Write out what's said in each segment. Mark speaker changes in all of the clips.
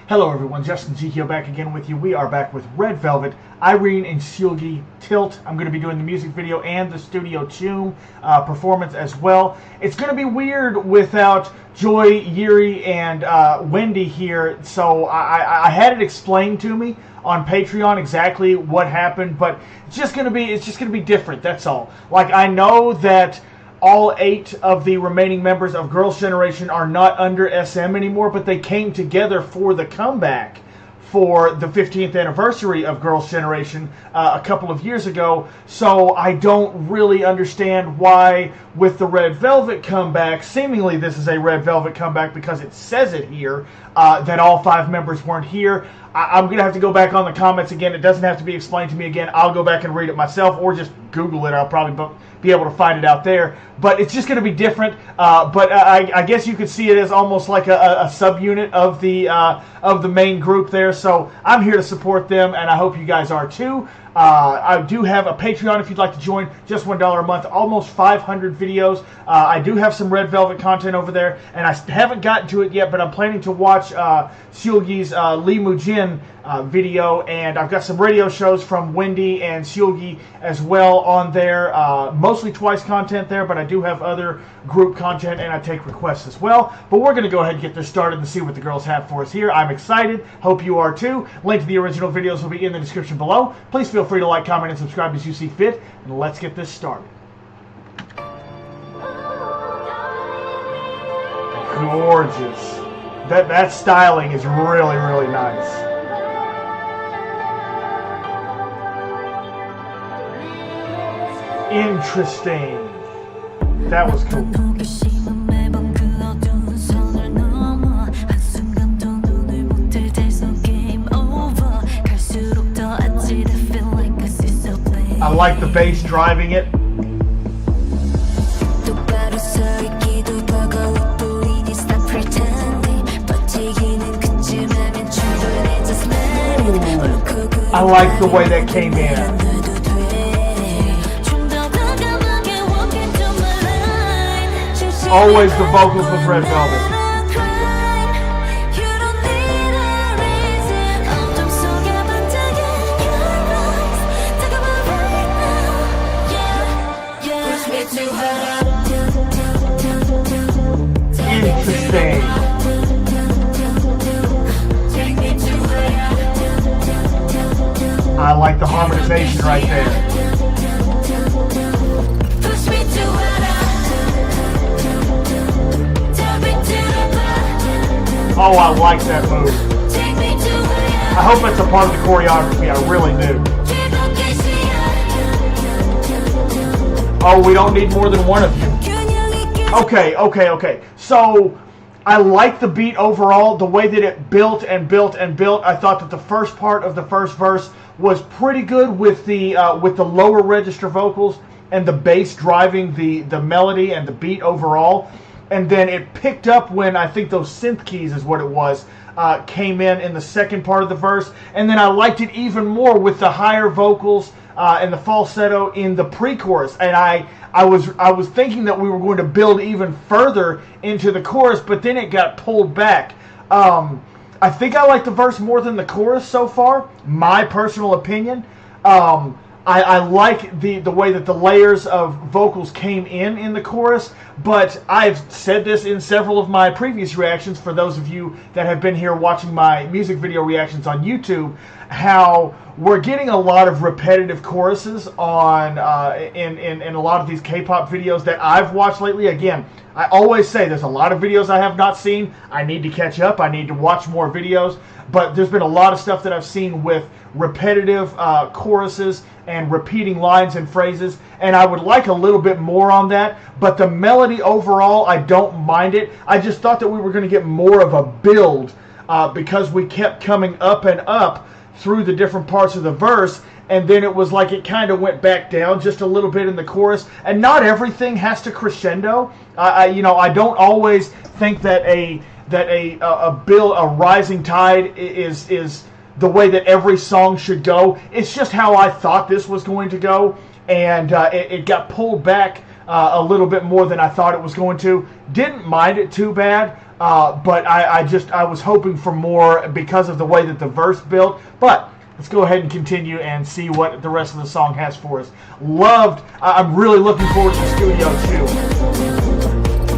Speaker 1: Hello everyone, Justin Zikio back again with you. We are back with Red Velvet, Irene and Seulgi Tilt. I'm going to be doing the music video and the studio Choom performance as well. It's going to be weird without Joy, Yuri, and Wendy here, so I had it explained to me on Patreon exactly what happened, but it's just going to be different, that's all. Like, I know that all 8 of the remaining members of Girls' Generation are not under SM anymore, but they came together for the comeback for the 15th anniversary of Girls' Generation a couple of years ago. So I don't really understand why, with the Red Velvet comeback, seemingly this is a Red Velvet comeback because it says it here, that all 5 members weren't here. I'm going to have to go back on the comments again. It doesn't have to be explained to me again. I'll go back and read it myself, or just Google it. I'll probably be able to find it out there. But it's just going to be different. But I guess you could see it as almost like a subunit of the main group there. So I'm here to support them, and I hope you guys are too. I do have a Patreon if you'd like to join, just $1 a month, almost 500 videos. I do have some Red Velvet content over there, and I haven't gotten to it yet, but I'm planning to watch Seulgi's Lee Mujin video, and I've got some radio shows from Wendy and Seulgi as well on there. Mostly Twice content there, but I do have other group content, and I take requests as well. But we're going to go ahead and get this started and see what the girls have for us here. I'm excited. Hope you are too. Link to the original videos will be in the description below. Please feel free to like, comment, and subscribe as you see fit, and let's get this started. Gorgeous. That styling is really, really nice. Interesting. That was cool. I like the bass driving it. I like the way that came in. Always the vocals with Red Velvet. Interesting. I like the harmonization right there. Oh, I like that move. I hope it's a part of the choreography. I really do. Oh, we don't need more than one of you. Okay. So, I like the beat overall, the way that it built and built and built. I thought that the first part of the first verse was pretty good with the lower register vocals and the bass driving the melody and the beat overall. And then it picked up when I think those synth keys is what it was, came in the second part of the verse. And then I liked it even more with the higher vocals and the falsetto in the pre-chorus. And I was thinking that we were going to build even further into the chorus, but then it got pulled back. I think I like the verse more than the chorus so far, my personal opinion. I like the way that the layers of vocals came in the chorus, but I've said this in several of my previous reactions, for those of you that have been here watching my music video reactions on YouTube, how we're getting a lot of repetitive choruses on in a lot of these K-pop videos that I've watched lately. Again, I always say there's a lot of videos I have not seen. I need to catch up. I need to watch more videos. But there's been a lot of stuff that I've seen with repetitive choruses and repeating lines and phrases, and I would like a little bit more on that. But the melody overall, I don't mind it. I just thought that we were going to get more of a build because we kept coming up and up through the different parts of the verse, and then it was like it kind of went back down just a little bit in the chorus. And not everything has to crescendo. I don't always think that a rising tide is the way that every song should go. It's just how I thought this was going to go, and it got pulled back a little bit more than I thought it was going to. Didn't mind it too bad. but I was hoping for more because of the way that the verse built. But let's go ahead and continue and see what the rest of the song has for us. I'm really looking forward to the studio too.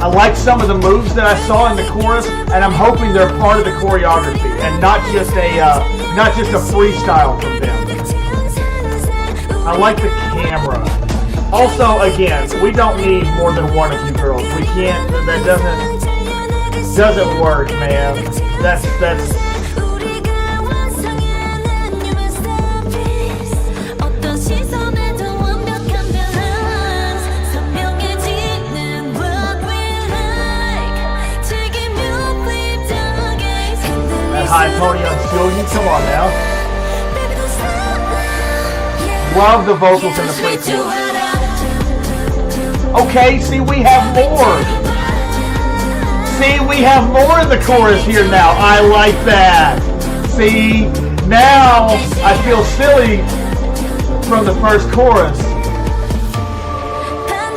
Speaker 1: I like some of the moves that I saw in the chorus, and I'm hoping they're part of the choreography and not just a freestyle from them. I like the camera. Also, again, we don't need more than one of you girls. We can't. That doesn't work, man. That's. High pony on Seulgi, come on now. Love the vocals in the pre-chorus. Okay, see, we have more. See, we have more in the chorus here now. I like that. See, now I feel silly from the first chorus.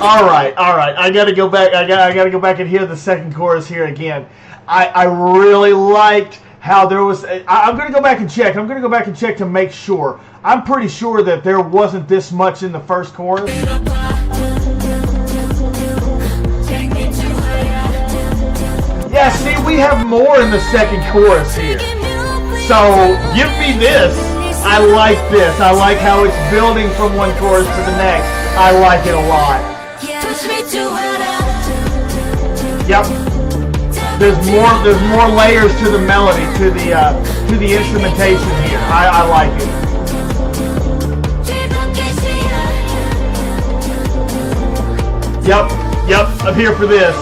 Speaker 1: All right. I gotta go back. I gotta go back and hear the second chorus here again. I really liked how there was. I'm going to go back and check. I'm going to go back and check to make sure. I'm pretty sure that there wasn't this much in the first chorus. Yeah, see, we have more in the second chorus here. So, give me this. I like this. I like how it's building from one chorus to the next. I like it a lot. Yep. There's more layers to the melody, to the instrumentation here. I like it. Yep, I'm here for this.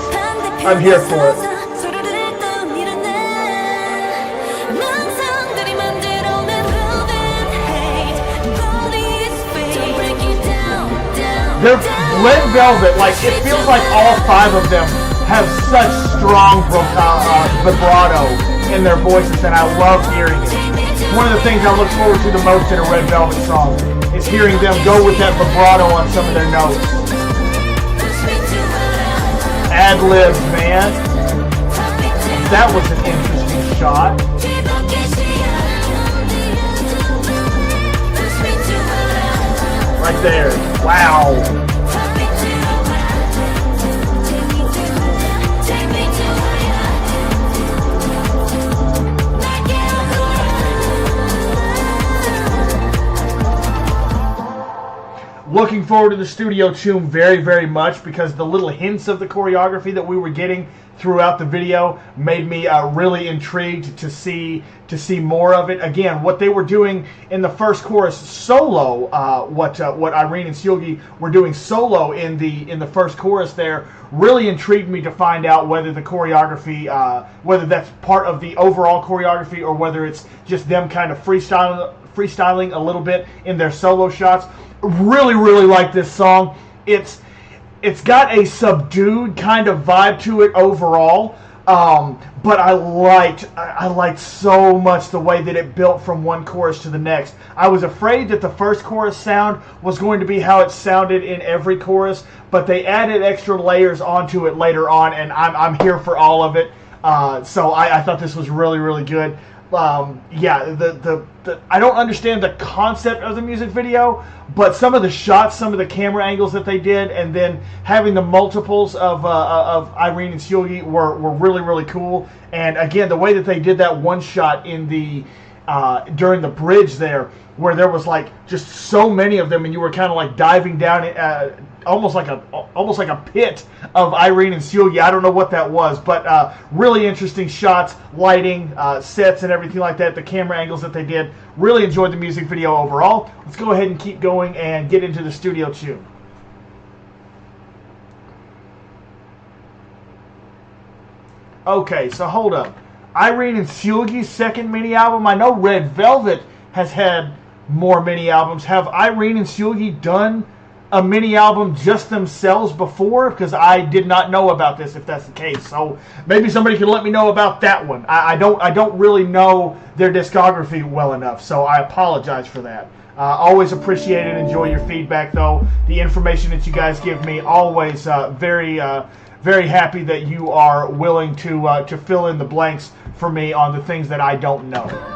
Speaker 1: I'm here for it. They're Red Velvet, like, it feels like all five of them have such strong vibrato in their voices, and I love hearing it. One of the things I look forward to the most in a Red Velvet song is hearing them go with that vibrato on some of their notes. Ad-libs, man. That was an interesting shot. Right there. Wow. Looking forward to the studio Choom very, very much, because the little hints of the choreography that we were getting throughout the video made me really intrigued to see more of it. Again, what they were doing in the first chorus solo, what Irene and Seulgi were doing solo in the first chorus there, really intrigued me to find out whether the choreography, whether that's part of the overall choreography or whether it's just them kind of freestyling a little bit in their solo shots. Really, really like this song. It's got a subdued kind of vibe to it overall, but I liked so much the way that it built from one chorus to the next. I was afraid that the first chorus sound was going to be how it sounded in every chorus, but they added extra layers onto it later on, and I'm here for all of it. So I thought this was really, really good. Yeah, I don't understand the concept of the music video, but some of the shots, some of the camera angles that they did, and then having the multiples of Irene and Seulgi were really, really cool. And again, the way that they did that one shot in the during the bridge there, where there was like just so many of them, and you were kind of like diving down, almost like a pit of Irene and Seulgi. I don't know what that was, but really interesting shots, lighting, sets, and everything like that. The camera angles that they did. Really enjoyed the music video overall. Let's go ahead and keep going and get into the studio Choom. Okay, so hold up. Irene and Seulgi's second mini album. I know Red Velvet has had more mini albums. Have Irene and Seulgi done a mini album just themselves before? Because I did not know about this, if that's the case. So maybe somebody can let me know about that one. I don't really know their discography well enough, so I apologize for that. Always appreciate and enjoy your feedback, though. The information that you guys give me, always very very happy that you are willing to fill in the blanks for me on the things that I don't know.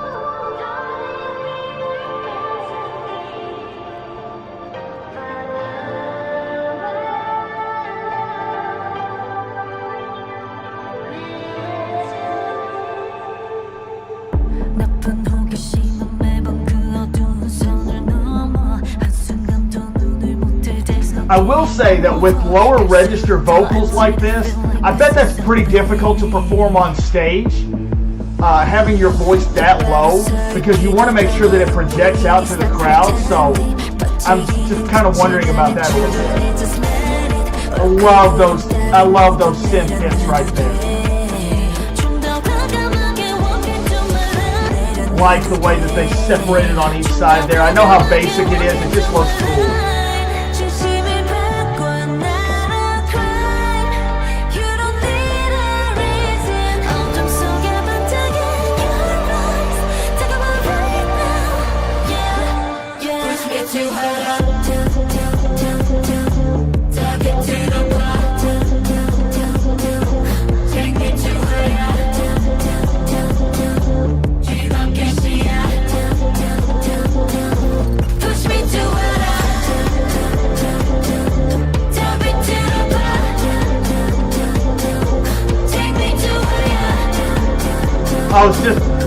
Speaker 2: I will say that with lower register vocals like this, I bet that's pretty difficult to perform on stage, having your voice that low, because you want to make sure that it projects out to the crowd. So I'm just kind of wondering about that a little bit. I love those synth hits right there. Like the way that they separated on each side there. I know how basic it is, it just looks cool.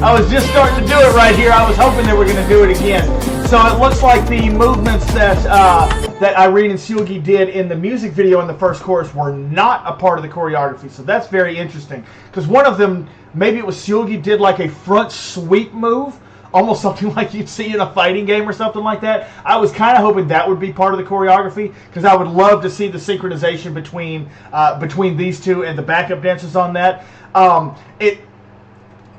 Speaker 2: I was just starting to do it right here. I was hoping they were going to do it again. So it looks like the movements that Irene and Seulgi did in the music video in the first chorus were not a part of the choreography. So that's very interesting. Because one of them, maybe it was Seulgi, did like a front sweep move. Almost something like you'd see in a fighting game or something like that. I was kind of hoping that would be part of the choreography, because I would love to see the synchronization between these two and the backup dancers on that.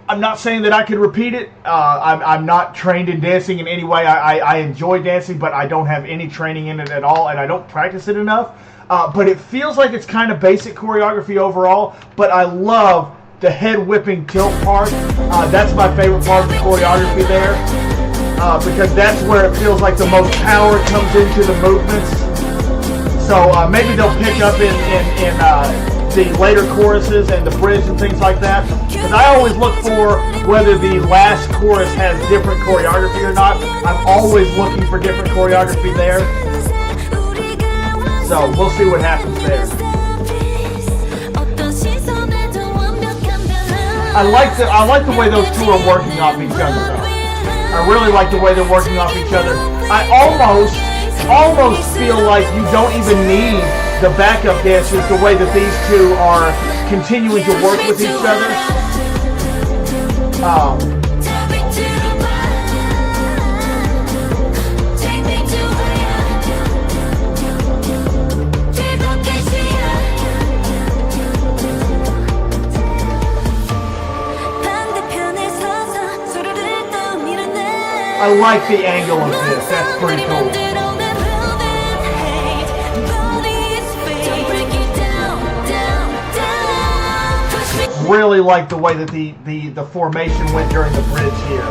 Speaker 2: I'm not saying that I could repeat it. I'm not trained in dancing in any way. I enjoy dancing, but I don't have any training in it at all, and I don't practice it enough. But it feels like it's kind of basic choreography overall, but I love the head whipping tilt part. That's my favorite part of the choreography there, because that's where it feels like the most power comes into the movements. So maybe they'll pick up in the later choruses and the bridge and things like that, because I always look for whether the last chorus has different choreography or not. I'm always looking for different choreography there, so we'll see what happens there. I like the way those two are working off each other though. I really like the way they're working off each other. I almost feel like you don't even need the backup dancers the way that these two are continuing to work with each other. I like the angle of this. That's pretty cool. Really like the way that the formation went during the bridge here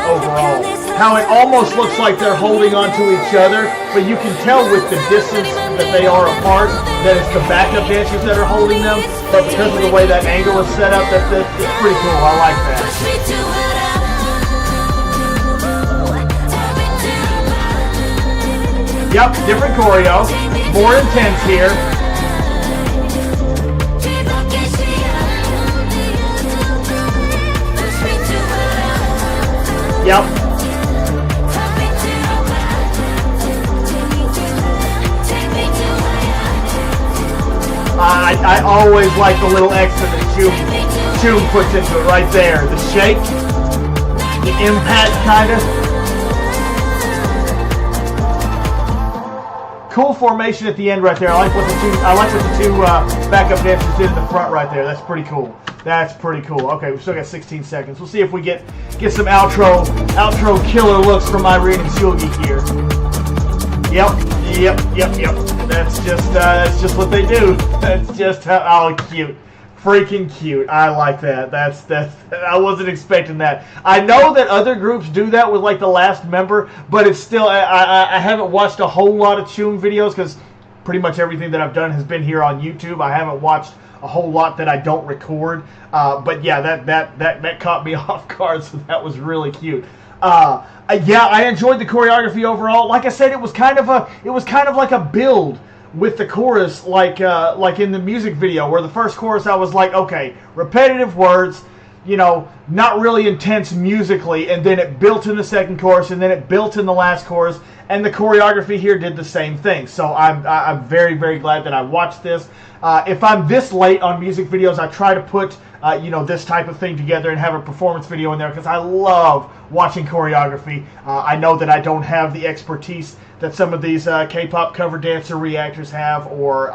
Speaker 2: overall. How it almost looks like they're holding on to each other, but you can tell with the distance that they are apart that it's the backup dancers that are holding them. But because of the way that angle is set up, that's pretty cool. I like that. Yep, different choreo, more intense here. Yep. I always like the little extra that Choom puts into it right there. The shake, the impact, kind of. Cool formation at the end right there. I like what the two backup dancers did in the front right there. That's pretty cool. That's pretty cool. Okay, we still got 16 seconds. We'll see if we get some outro killer looks from Irene and Seulgi here. Yep. That's just what they do. That's just how cute. Freaking cute. I like that. That's I wasn't expecting that. I know that other groups do that with like the last member, but it's still I haven't watched a whole lot of Choom videos because Pretty much everything that I've done has been here on YouTube. I haven't watched a whole lot that I don't record, but yeah, that caught me off guard, so that was really cute. Yeah, I enjoyed the choreography overall. Like I said, it was kind of like a build with the chorus, like in the music video, where the first chorus I was like, okay, repetitive words, you know, not really intense musically, and then it built in the second chorus, and then it built in the last chorus, and the choreography here did the same thing. So I'm very, very glad that I watched this. If I'm this late on music videos, I try to put you know, this type of thing together and have a performance video in there, because I love watching choreography. I know that I don't have the expertise that some of these K-pop cover dancer reactors have, or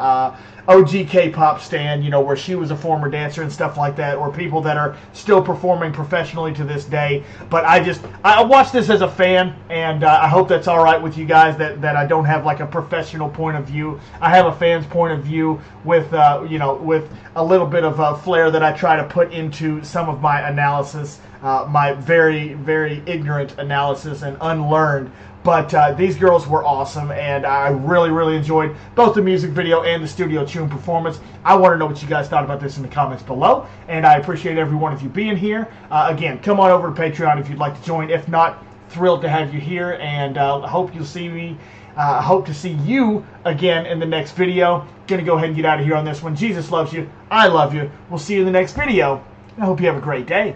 Speaker 2: OG K-pop stan, you know, where she was a former dancer and stuff like that, or people that are still performing professionally to this day. But I watch this as a fan, and I hope that's all right with you guys, that I don't have like a professional point of view. I have a fan's point of view with you know, with a little bit of flair that I try to put into some of my analysis, my very, very ignorant analysis and unlearned. But these girls were awesome, and I really, really enjoyed both the music video and the Studio Choom performance. I want to know what you guys thought about this in the comments below, and I appreciate every one of you being here. Again, come on over to Patreon if you'd like to join. If not, thrilled to have you here, and hope you'll see me. Hope to see you again in the next video. Gonna go ahead and get out of here on this one. Jesus loves you. I love you. We'll see you in the next video. I hope you have a great day.